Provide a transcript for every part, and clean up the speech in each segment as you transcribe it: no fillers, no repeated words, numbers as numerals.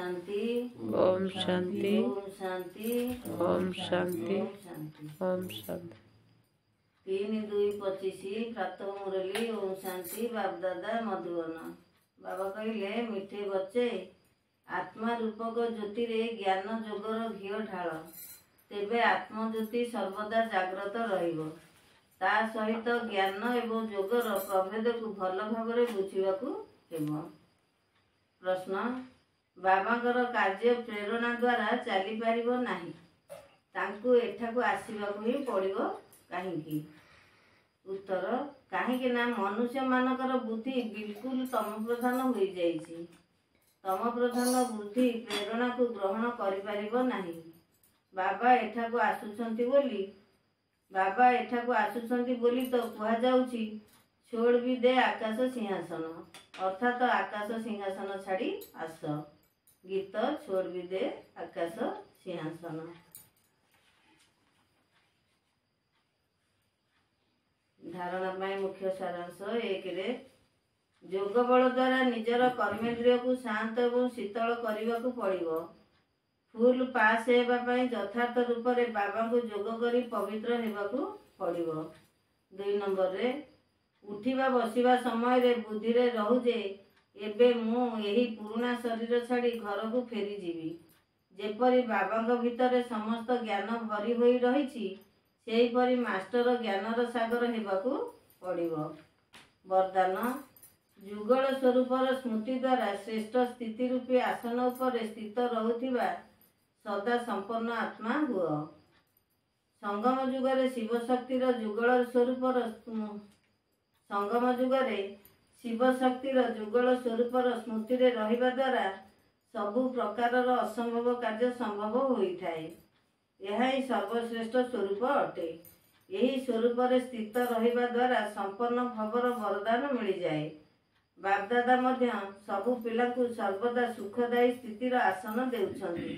शांति ओम शांति ओम शांति ओम शांति ओम शांति। ओम शांति। 3-2-25 प्रातः मुरली ओम शांति बाप दादा मधुबन। बाबा कहले मिठे बच्चे आत्मा रूपक ज्योति रे ज्ञान जोगर घीओ ढाल तेबे आत्मज्योति सर्वदा जाग्रत रहिबो। ता सहित ज्ञान एवं जोगर प्रभेद को भल भाव बुझाकू हेबो। प्रश्न बाबांकर कार्य प्रेरणा द्वारा चली पारिबो नाही तांकु एठाकू आसीबाकू ही पड़िबो काहींकी। उत्तर काहींकी ना मनुष्य मानकर बुद्धि बिल्कुल तम प्रधान हो जाइछि। तम प्रधान बुद्धि प्रेरणा को ग्रहण करि पारिबो नाही। बाबा एठाकू आसुछंती बोली तो कहा जाउछि छोड़ भी दे आकाश सिंहासन अर्थात आकाश सिंहासन छाड़ी आस। गीत छोड़ भी दे आकाश सिंहासन। धारणा पाई मुख्य सारांश 1 रे जोग बल द्वारा निजर कर्मेंद्रिय को शांत और शीतल करने को पड़िबो। फुल पास हेबा पई यथार्थ रूप रे बाबा को जोग करी पवित्र हेबाकू पड़िबो। 2 नंबर रे उठिबा बसिबा समय रे बुद्धि रे रहू जे एबे मु एही पुराना शरीर छाड़ी घर को फेरी जीवी। जेपरी बाबा भितर समस्त ज्ञान भरी होई रहिछि सेही परी मास्टर ज्ञानर सागर हेबाकू पड़िबो। वरदान जुगल स्वरूपर स्मृति द्वारा श्रेष्ठ स्थिति रूपी आसन उपर स्थित रहुथिबा सदा संपन्न आत्मा हुआ। संगम जुगरे शिव शक्तिर जुगल स्वरूपर स्मृति रे रहिबा द्वारा सबु प्रकारर असंभव कार्य संभव होइथाए। यह ही सर्वश्रेष्ठ स्वरूप अटे। यही स्वरूप रे स्थित रहिबा द्वारा संपन्न भवर वरदान मिल जाए। बापदादा मध्य सबु पिला को सर्वदा सुखदायी स्थितिर आसन देउछंती।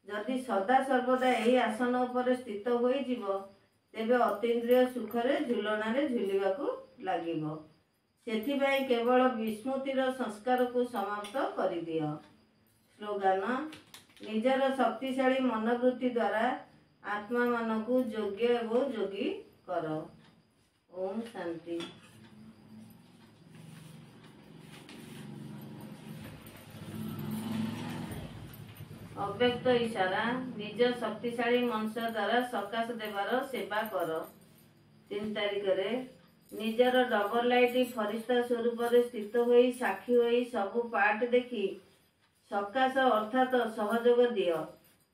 जदि सदा सर्वदा यही आसन उपर स्थित होई जीवो तेबे अतीन्द्रिय सुख रे झुलना रे झुलिबाकू लागिबो। सेथिबाई केवल विस्मृतिर संस्कार को समाप्त करि दियो। स्लोगान निजर शक्तिशाली मनोवृत्ति द्वारा आत्मा मानकू योग्य एवं योगी कर। ओम शांति। अव्यक्त इशारा निज शक्तिशाली मनुष्य द्वारा सकाश देवार सेवा कर। 3 तारिख रे निजर डबल लाइट फरिश्ता स्वरूप स्थित होई साक्षी होई सबु पाठ देखी सकाश अर्थात सहयोग दियो।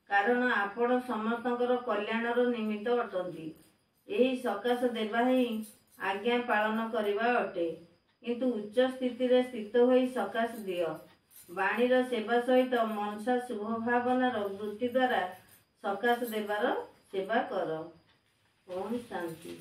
कारण आपण समस्तकर कल्याणर निमित्त अटंती। यही सकाश देवा ही आज्ञा पालन करवा अटे। किंतु उच्च स्थिति रे स्थित होई सकाश दियो। वाणीर सेवा सहित मनसा शुभ भावनार वृत्ति द्वारा सकाश देवार सेवा कर। ओम शांति।